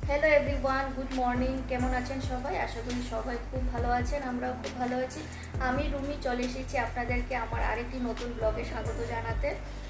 Hello everyone, good morning. কেমন আছেন সবাই? আশা করি সবাই খুব ভালো আছেন। আমরাও খুব ভালো আছি। আমি রুমি চলে এসেছি আপনাদেরকে আমার আরেকটি নতুন ব্লগে স্বাগত জানাতে।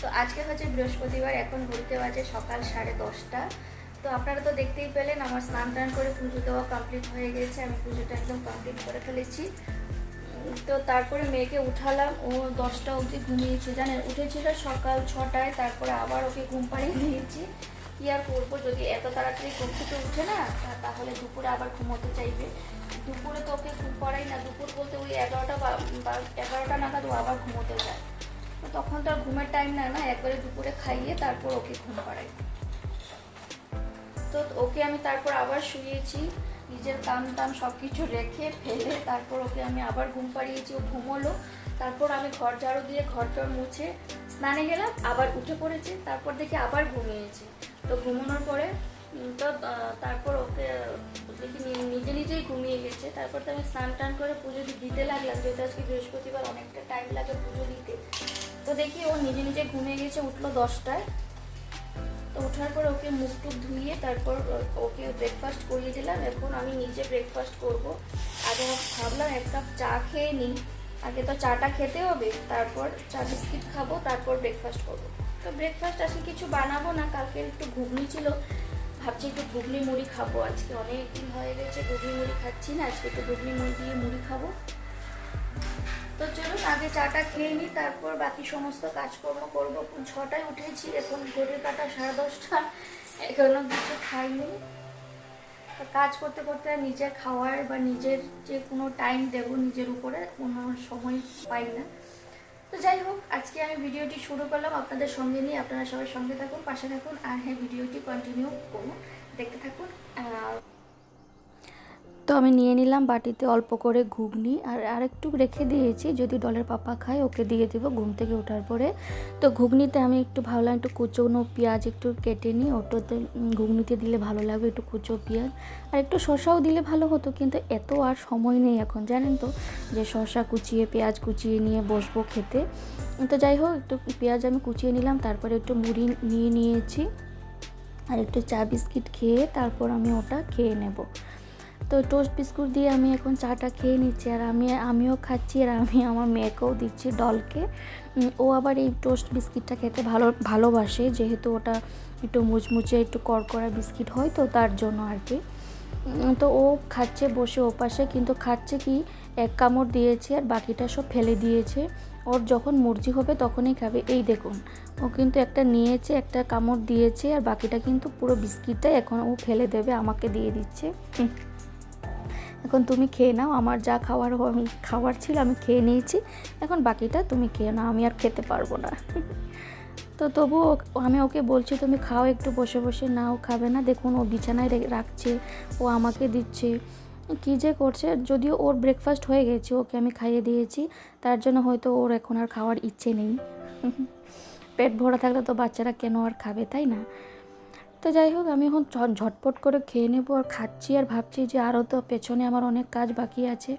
তো আজকে হচ্ছে বৃহস্পতিবার, এখন ঘুরতে বাজে সকাল 10:30। তো আপনারা তো দেখতেই পেলেন আমার স্নান টান করে পুজো দেওয়া কমপ্লিট হয়ে গেছে। আমি পুজোটা একদম কমপ্লিট করে ফেলেছি। তো তারপরে মেয়েকে উঠালাম, ও 10টা অবধি ঘুমিয়েছে। জানেন, উঠেছিল সকাল 6টায়, তারপরে আবার ওকে ঘুম পাড়িয়ে দিয়েছি। কি আর করবো, যদি এত তাড়াতাড়ি ঘুম থেকে উঠে না তাহলে দুপুরে আবার ঘুমোতে চাইবে। দুপুরে তো ওকে ঘুম পাড়াই না, দুপুর বলতে ওই 11টা বা 11টা নাগাদ ও আবার ঘুমোতে যায়। তো তখন তো আর ঘুমের টাইম না, একবারে দুপুরে খাইয়ে তারপর ওকে ঘুম পাড়াই। তো ওকে আমি তারপর আবার শুয়েছি, নিজের কাম টাম সব কিছু রেখে ফেলে তারপর ওকে আমি আবার ঘুম পাড়িয়েছি। ও ঘুমোলো, তারপর আমি ঘর ঝাড়ু দিয়ে ঘরটা মুছে স্নানে গেলাম, আবার উঠে পড়েছে। তারপর দেখি আবার ঘুমিয়েছে। তো ঘুমানোর পরে তো তারপর ওকে দেখি নিজে নিজেই ঘুমিয়ে গেছে। তারপর তো আমি স্নান টান করে পুজো দিতে লাগলাম, যেহেতু আজকে বৃহস্পতিবার অনেকটা টাইম লাগে পুজো দিতে। তো দেখি ও নিজে নিজে ঘুমিয়ে গেছে, উঠলো 10টায়। তো ওঠার পর ওকে মুখ টুক ধুইয়ে তারপর ওকে ব্রেকফাস্ট করিয়ে দিলাম। এখন আমি নিজে ব্রেকফাস্ট করব। আগে ভাবলাম এক কাপ চা খেয়ে নিই, আগে তো চাটা খেতে হবে, তারপর চা বিস্কিট খাবো, তারপর ব্রেকফাস্ট করব। তো ব্রেকফাস্ট আজকে কিছু বানাবো না, কালকে একটু ঘুগনি ছিল, ভাবছি একটু ঘুগনি মুড়ি খাবো। আজকে অনেক দিন হয়ে গেছে ঘুগনি মুড়ি খাচ্ছি না, আজকে একটু ঘুগনি মুড়ি দিয়ে মুড়ি খাবো। তো চলুন আগে চাটা খেয়ে নিই, তারপর বাকি সমস্ত কাজকর্ম করবো। 6টায় উঠেছি, এখন ঘড়ির কাঁটা 10:30, এখনো কিছু খাইনি। কাজ করতে করতে নিজের খাওয়ার বা নিজের যে কোনো টাইম দেবো নিজের উপরে কোনো সময় পাই না। তো যাই হোক, আজকে আমি ভিডিওটি শুরু করলাম আপনাদের সঙ্গে নিয়ে। আপনারা সবাই সঙ্গে থাকুন, পাশে থাকুন, আর হ্যাঁ, ভিডিওটি কন্টিনিউ করুন, দেখতে থাকুন। তো আমি নিয়ে নিলাম বাটিতে অল্প করে ঘুগনি, আর আরেকটু রেখে দিয়েছি, যদি ডলের পাপা খায় ওকে দিয়ে দেবো ঘুম থেকে ওঠার পরে। তো ঘুগনিতে আমি একটু ভাবলাম একটু কুচোনো পেঁয়াজ একটু কেটে নিই, ওটাতে ঘুগনিতে দিলে ভালো লাগবে, একটু কুচো পেঁয়াজ আর একটু শসাও দিলে ভালো হতো, কিন্তু এত আর সময় নেই এখন, জানেন তো, যে শসা কুচিয়ে পেঁয়াজ কুচিয়ে নিয়ে বসবো খেতে। তো যাই হোক, একটু পেঁয়াজ আমি কুচিয়ে নিলাম, তারপরে একটু মুড়ি নিয়ে নিয়েছি, আর একটু চা বিস্কিট খেয়ে তারপর আমি ওটা খেয়ে নেব। তো টোস্ট বিস্কুট দিয়ে আমি এখন চাটা খেয়ে নিচ্ছি, আর আমিও খাচ্ছি, আর আমি আমার মেয়েকেও দিচ্ছি, ডলকে। ও আবার এই টোস্ট বিস্কিটটা খেতে ভালোবাসে, যেহেতু ওটা একটু মুচমুচে একটু কড়কড়া বিস্কিট হয়, তো তার জন্য আর কি। তো ও খাচ্ছে বসে ওপাশে, কিন্তু খাচ্ছে কি, এক কামড় দিয়েছে আর বাকিটা সব ফেলে দিয়েছে। ওর যখন মর্জি হবে তখনই খাবে। এই দেখুন, ও কিন্তু একটা নিয়েছে, একটা কামড় দিয়েছে, আর বাকিটা কিন্তু পুরো বিস্কিটটাই এখন ও ফেলে দেবে, আমাকে দিয়ে দিচ্ছে। এখন তুমি খেয়ে নাও, আমার যা খাওয়ার ছিল আমি খেয়ে নিয়েছি, এখন বাকিটা তুমি খেয়ে নাও, আমি আর খেতে পারবো না। তো তবুও আমি ওকে বলছি তুমি খাও একটু বসে বসে, না ও খাবে না। দেখুন, ও বিছানায় রাখছে, ও আমাকে দিচ্ছে, কী যে করছে। যদিও ওর ব্রেকফাস্ট হয়ে গেছে, ওকে আমি খাইয়ে দিয়েছি, তার জন্য হয়তো ওর এখন আর খাওয়ার ইচ্ছে নেই। পেট ভরা থাকলে তো বাচ্চারা কেন আর খাবে, তাই না? তো যাই হোক, আমি এখন ঝটপট করে খেয়ে নেবো, আর খাচ্ছি, আর ভাবছি যে আরও তো পেছনে আমার অনেক কাজ বাকি আছে।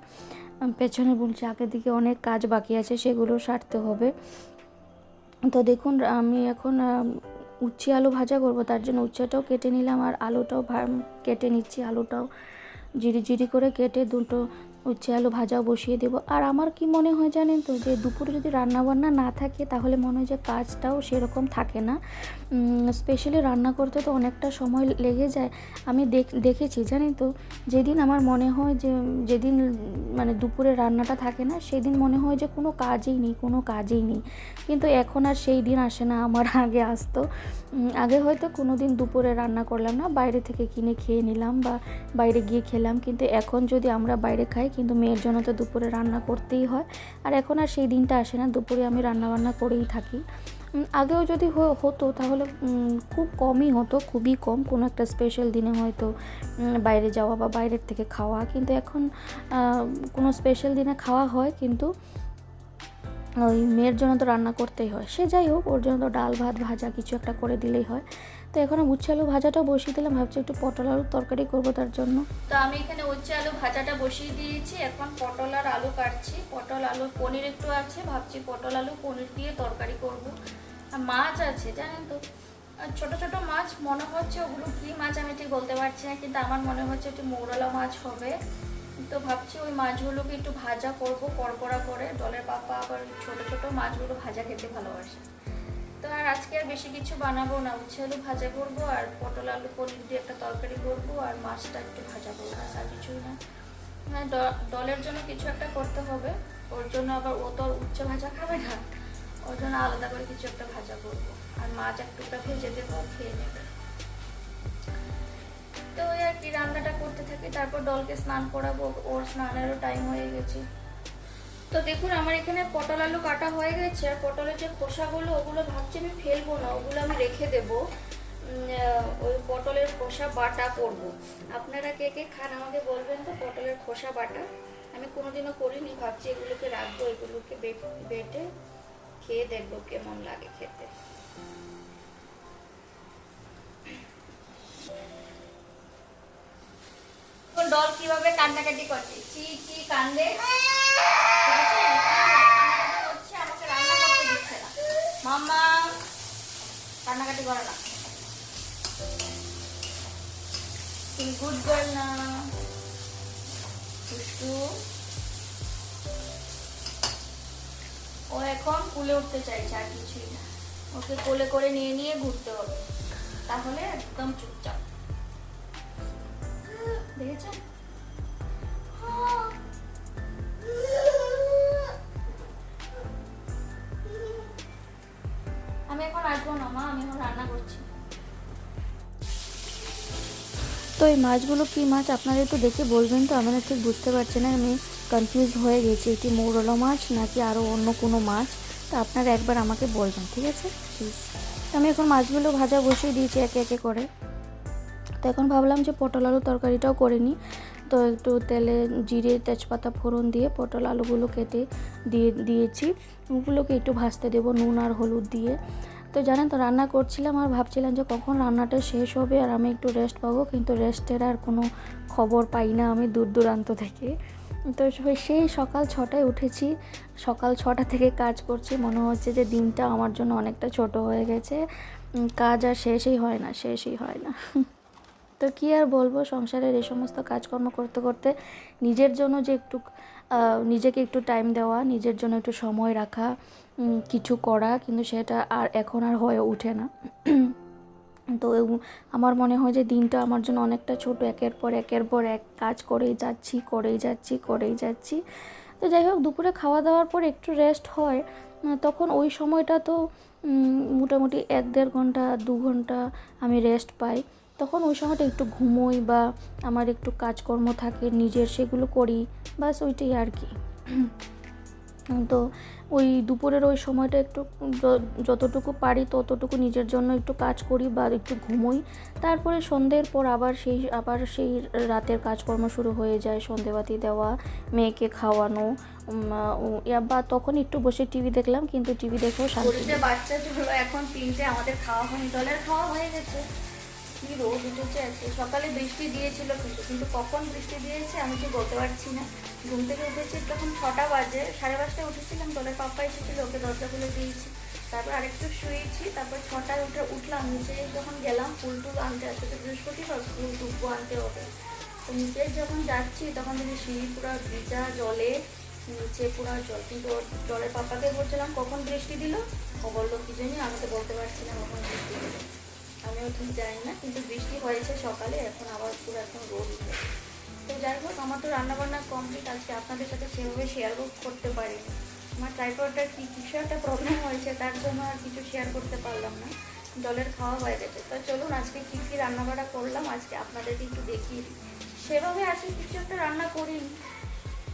পেছনে বলছি, আগের দিকে অনেক কাজ বাকি আছে, সেগুলো সারতে হবে। তো দেখুন, আমি এখন উচ্ছে আলু ভাজা করব, তার জন্য উচ্ছেটাও কেটে নিলাম, আর আলুটাও কেটে নিচ্ছি। আলুটাও জিরি করে কেটে দুটো উচ্ছে আলু ভাজাও বসিয়ে দেবো। আর আমার কি মনে হয় জানেন তো, যে দুপুরে যদি রান্নাবান্না না থাকে তাহলে মনে হয় যে কাজটাও সেরকম থাকে না। স্পেশালি রান্না করতে তো অনেকটা সময় লেগে যায়। আমি দেখেছি জানেন তো, যেদিন আমার মনে হয় যে যেদিন মানে দুপুরে রান্নাটা থাকে না, সেদিন মনে হয় যে কোনো কাজই নেই। কিন্তু এখন আর সেই দিন আসে না, আমার আগে আসতো। আগে হয়তো কোনো দিন দুপুরে রান্না করলাম না, বাইরে থেকে কিনে খেয়ে নিলাম বা বাইরে গিয়ে খেলাম, কিন্তু এখন যদি আমরা বাইরে খাই, কিন্তু মেয়ের জন্য তো দুপুরে রান্না করতেই হয়। আর এখন আর সেই দিনটা আসে না, দুপুরে আমি রান্নাবান্না করেই থাকি। আগেও যদি হতো তাহলে খুব কমই হতো, খুবই কম, কোনো একটা স্পেশাল দিনে হয়তো বাইরে যাওয়া বা বাইরের থেকে খাওয়া। কিন্তু এখন কোনো স্পেশাল দিনে খাওয়া হয়, কিন্তু ওই মেয়ের জন্য তো রান্না করতেই হয়। সে যাই হোক, ওর জন্য তো ডাল ভাত ভাজা কিছু একটা করে দিলেই হয়। তো এখন উচ্ছে আলু ভাজাটাও বসিয়ে দিলাম, ভাবছি একটু পটল আলুর তরকারি করবো তার জন্য। তো আমি এখানে উচ্ছে আলু ভাজাটা বসিয়ে দিয়েছি, এখন পটল আর আলু কাটছি। পটল আলু পনির একটু আছে, ভাবছি পটল আলু পনির দিয়ে তরকারি করব। আর মাছ আছে জানেন তো, ছোট ছোট মাছ মনে হচ্ছে, ওগুলো কি মাছ আমি ঠিক বলতে পারছি না, কিন্তু আমার মনে হচ্ছে একটু মৌরলা মাছ হবে। তো ভাবছি ওই মাছগুলোকে একটু ভাজা করব কড়কড়া করে। ডলের পাপা আবার ছোট ছোট মাছগুলো ভাজা খেতে ভালোবাসে। তো আর আজকে আর বেশি কিছু বানাবো না, উচ্ছে আলু ভাজা করবো আর পটল আলু পনির দিয়ে একটা তরকারি করবো আর মাছটা একটু ভাজা করবো, আর কিছুই না। মানে ডলের জন্য কিছু একটা করতে হবে, ওর জন্য আবার ও তো উচ্ছে ভাজা খাবে না, ওর জন্য আলাদা করে কিছু একটা ভাজা করবো। আর মাছ এক টুকটা ভেজে দেবো, খেয়ে নেবে। তো ওই আর কি রান্নাটা করতে থাকি, তারপর ডলকে স্নান করাবো, ওর স্নানেরও টাইম হয়ে গেছে। তো দেখুন আমার এখানে পটল আলু কাটা হয়ে গেছে, আর পটলের যে খোসাগুলো ওগুলো ভাবছি আমি ফেলবো না, ওগুলো আমি রেখে দেবো, ওই পটলের খোসা বাটা করব। আপনারা কে কে খান আমাকে বলবেন তো পটলের খোসা বাটা। আমি কোনোদিনও করিনি, ভাবছি এগুলোকে রাখবো, এগুলোকে বেটে খেয়ে দেখবো কেমন লাগে খেতে। ডল কিভাবে কান্নাকাটি করছে, চি চি কান্দে, আমাকে রান্না করতে দিচ্ছে না। মাম্মা কান্নাকাটি করে না, তুমি গুড গার্ল না দুষ্টু। ও এখন কুলে উঠতে চাইছে, আর কিছুই না। ওকে কোলে করে নিয়ে নিয়ে ঘুরতে হবে, তাহলে একদম চুপচাপ। দেখেছেন? আমি এখন আসবো না মা, আমি এখন রান্না করছি। তো এই মাছগুলো কি মাছ আপনারা একটু দেখে বলবেন তো, আমরা ঠিক বুঝতে পারছি না, আমি কনফিউজ হয়ে গেছি এটি মৌরলা মাছ নাকি আরও অন্য কোনো মাছ। তো আপনারা একবার আমাকে বলবেন, ঠিক আছে প্লিজ। আমি এখন মাছগুলো ভাজা বসিয়ে দিয়েছি একে একে করে। তো এখন ভাবলাম যে পটল আলু তরকারিটাও করে নিই। তো একটু তেলে জিরে তেজপাতা ফোড়ন দিয়ে পটল আলুগুলো কেটে দিয়েছি, ওগুলোকে একটু ভাজতে দেবো নুন আর হলুদ দিয়ে। তো জানেন তো রান্না করছিলাম আর ভাবছিলাম যে কখন রান্নাটা শেষ হবে আর আমি একটু রেস্ট পাবো, কিন্তু রেস্টের আর কোনো খবর পাই না আমি দূর দূরান্ত থেকে। তো সেই সকাল 6টায় উঠেছি, সকাল 6টা থেকে কাজ করছি, মনে হচ্ছে যে দিনটা আমার জন্য অনেকটা ছোট হয়ে গেছে, কাজ আর শেষই হয় না, শেষই হয় না। তো কী আর বলবো, সংসারের এই সমস্ত কাজকর্ম করতে করতে নিজের জন্য যে একটু নিজেকে একটু টাইম দেওয়া, নিজের জন্য একটু সময় রাখা, কিছু করা, কিন্তু সেটা আর এখন আর হয়ে ওঠে না। তো আমার মনে হয় যে দিনটা আমার জন্য অনেকটা ছোট, একের পর এক কাজ করেই যাচ্ছি। তো যাই হোক, দুপুরে খাওয়া দাওয়ার পর একটু রেস্ট হয়, তখন ওই সময়টা তো মোটামুটি 1-1.5 ঘন্টা 2 ঘন্টা আমি রেস্ট পাই। তখন ওই সময়টা একটু ঘুমোই বা আমার একটু কাজকর্ম থাকে নিজের, সেগুলো করি, বাস ওইটাই আর কি। তো ওই দুপুরের ওই সময়টা একটু যতটুকু পারি ততটুকু নিজের জন্য একটু কাজ করি বা একটু ঘুমোই। তারপরে সন্ধ্যের পর আবার সেই রাতের কাজকর্ম শুরু হয়ে যায়, সন্ধ্যেবাতি দেওয়া, মেয়েকে খাওয়ানো, বা তখন একটু বসে টিভি দেখলাম, কিন্তু টিভি দেখেও শান্তি। বাচ্চা হলো এখন 3টে, আমাদের খাওয়া হয়নি, দলের খাওয়া হয়ে গেছে। কি রোদ উঠেছে আজকে, সকালে বৃষ্টি দিয়েছিল কিন্তু কখন বৃষ্টি দিয়েছে আমি ঠিক বলতে পারছি না। ঘুম থেকে উঠেছি তখন 6টা বাজে, 5:30টায় উঠেছিলাম, দলের পাপা এসেছিল, ওকে দরজা খুলে দিয়েছি, তারপর আরেকটু শুয়েছি, তারপর 6টায় উঠলাম, নিচে যখন গেলাম ফুল টুল আনতে, আসতে তো বৃহস্পতিবার ফুল টুকু আনতে হবে। তো নিচে যখন যাচ্ছি তখন দেখি সিঁড়ি পুরো ভিজা জলে, নিচে পুরো জল, কিন্তু জলের পাপাকে বলছিলাম কখন বৃষ্টি দিল, ও বললো কি জানি, আমি তো বলতে পারছি না কখন বৃষ্টি দিল, আমিও ঠিক জানি না, কিন্তু বৃষ্টি হয়েছে সকালে, এখন আবার পুরো এখন রোদ উঠে। তো যাই হোক, আমার তো রান্নাবান্না কমপ্লিট, আজকে আপনাদের সাথে সেভাবে শেয়ার করতে পারিনি, আমার ট্রাইপডটার কিছু একটা প্রবলেম হয়েছে, তার জন্য আর কিছু শেয়ার করতে পারলাম না। জলের খাওয়া হয়ে গেছে। তো চলুন আজকে কী কী রান্নাবান্না করলাম আজকে আপনাদেরকে একটু দেখিয়ে দিই। সেভাবে আজকে কিছু একটা রান্না করিনি,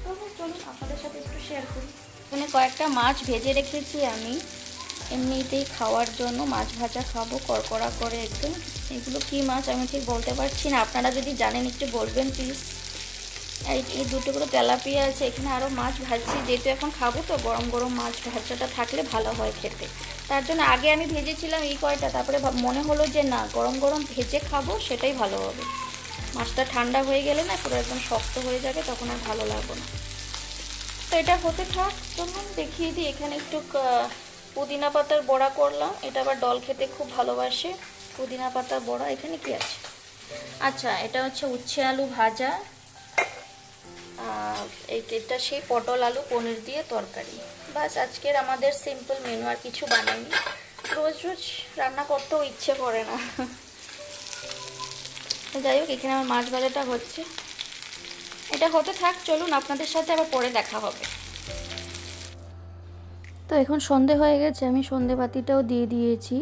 তবে চলুন আপনাদের সাথে একটু শেয়ার করি। এখানে কয়েকটা মাছ ভেজে রেখেছি আমি, এমনিতেই খাওয়ার জন্য, মাছ ভাজা খাবো কড়কড়া করে একদম। এগুলো কি মাছ আমি ঠিক বলতে পারছি না, আপনারা যদি জানেন একটু বলবেন প্লিজ। এই দুটো করে তেলাপিয়া আছে, এখানে আরও মাছ ভাজছি, যেহেতু এখন খাবো তো গরম গরম মাছ ভাজাটা থাকলে ভালো হয় খেতে, তার জন্য আগে আমি ভেজেছিলাম এই কয়টা, তারপরে মনে হলো যে না, গরম গরম ভেজে খাবো সেটাই ভালো হবে। মাছটা ঠান্ডা হয়ে গেলে না পুরো একদম শক্ত হয়ে যাবে, তখন আর ভালো লাগবে না। তো এটা হতে থাক, চলুন দেখিয়ে দিই। এখানে একটু পুদিনা পাতার বড়া করলাম, এটা আবার ডল খেতে খুব ভালোবাসে, পুদিনা পাতার বড়া। এখানে কি আছে? আচ্ছা, এটা হচ্ছে উচ্ছে আলু ভাজা, এটা সেই পটল আলু পনির দিয়ে তরকারি। বাস, আজকের আমাদের সিম্পল মেনু, আর কিছু বানাইনি। রোজ রোজ রান্না করতেও ইচ্ছে করে না। যাই হোক, এখানে আমার মাছ ভাজাটা হচ্ছে, এটা হতে থাক। চলুন, আপনাদের সাথে আবার পরে দেখা হবে। তো এখন সন্ধে হয়ে গেছে, আমি সন্ধেবাতিটাও দিয়ে দিয়েছি।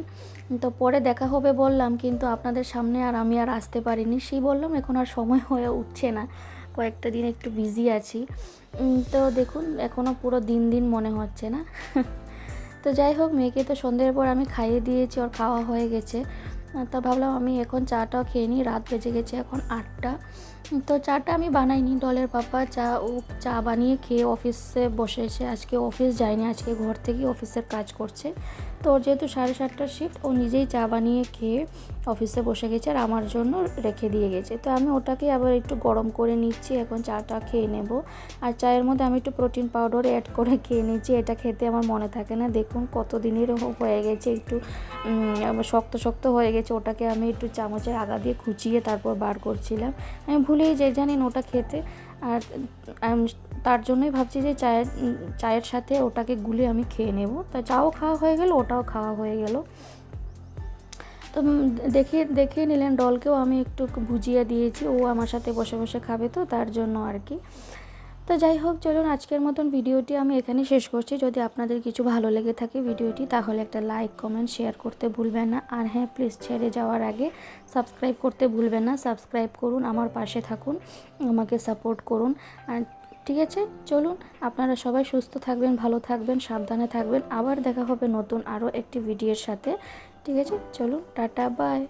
তো পরে দেখা হবে বললাম, কিন্তু আপনাদের সামনে আমি আসতে পারিনি। সেই বললাম, এখন আর সময় হয়ে উঠছে না, কয়েকটা দিন একটু বিজি আছি। তো দেখুন, এখনও পুরো দিন মনে হচ্ছে না। তো যাই হোক, মেয়েকে তো সন্ধ্যের পর আমি খাইয়ে দিয়েছি, ওর খাওয়া হয়ে গেছে। তো ভাবলাম আমি এখন চাটাও খেয়ে নিই, রাত বেজে গেছে এখন 8টা। তো চাটা আমি বানাইনি, ডলের পাপা চা বানিয়ে খেয়ে অফিসে বসেছে। আজকে অফিস যায়নি, আজকে ঘর থেকেই অফিসের কাজ করছে। তো ওর যেহেতু 7:30টার শিফট, ও নিজেই চা বানিয়ে খেয়ে অফিসে বসে গেছে, আর আমার জন্য রেখে দিয়ে গেছে। তো আমি ওটাকে আবার একটু গরম করে নিচ্ছি, এখন চাটা খেয়ে নেব। আর চায়ের মধ্যে আমি একটু প্রোটিন পাউডার অ্যাড করে খেয়ে নিচ্ছি, এটা খেতে আমার মনে থাকে না। দেখুন কত দিনের হয়ে গেছে, একটু শক্ত শক্ত হয়ে গেছে। ওটাকে আমি একটু চামচের আগা দিয়ে খুঁচিয়ে তারপর বার করছিলাম। আমি ভুলেই যাই, জানেন, ওটা খেতে। আর তার জন্যই ভাবছি যে চায়ের সাথে ওটাকে গুলে আমি খেয়ে নেব। তা চাও খাওয়া হয়ে গেল, ওটাও খাওয়া হয়ে গেল। তো দেখিয়ে নিলেন, ডলকেও আমি একটু ভুজিয়া দিয়েছি, ও আমার সাথে বসে বসে খাবে, তো তার জন্য আর কি। তো যাই হোক, চলুন আজকের মতন ভিডিওটি আমি এখানেই শেষ করছি। যদি আপনাদের কিছু ভালো লেগে থাকে ভিডিওটি, তাহলে একটা লাইক কমেন্ট শেয়ার করতে ভুলবেন না। আর হ্যাঁ, প্লিজ ছেড়ে যাওয়ার আগে সাবস্ক্রাইব করতে ভুলবেন না। সাবস্ক্রাইব করুন, আমার পাশে থাকুন, আমাকে সাপোর্ট করুন। আর ঠিক আছে, চলুন, আপনারা সবাই সুস্থ থাকবেন, ভালো থাকবেন, সাবধানে থাকবেন। আবার দেখা হবে নতুন আরও একটি ভিডিওর সাথে। ঠিক আছে, চলুন, টাটা, বাই।